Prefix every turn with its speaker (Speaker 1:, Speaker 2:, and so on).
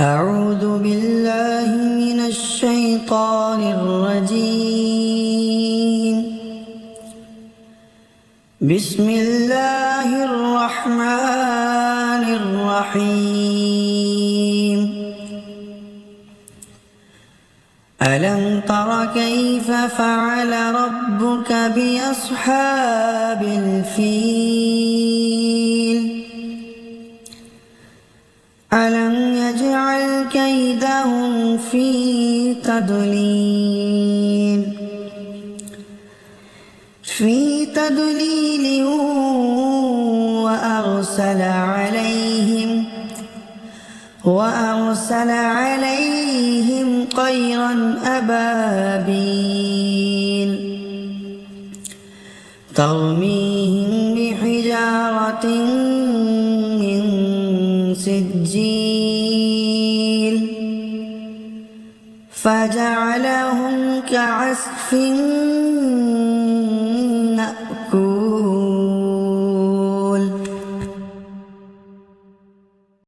Speaker 1: أعوذ بالله من الشيطان الرجيم. بسم الله الرحمن الرحيم. ألم تر كيف فعل ربك بأصحاب الفيل؟ ألم يجعل كيدهم في تضليل وأرسل عليهم طيرا أبابيل ترميهم بحجارة من سجيل فجعلهم كعصف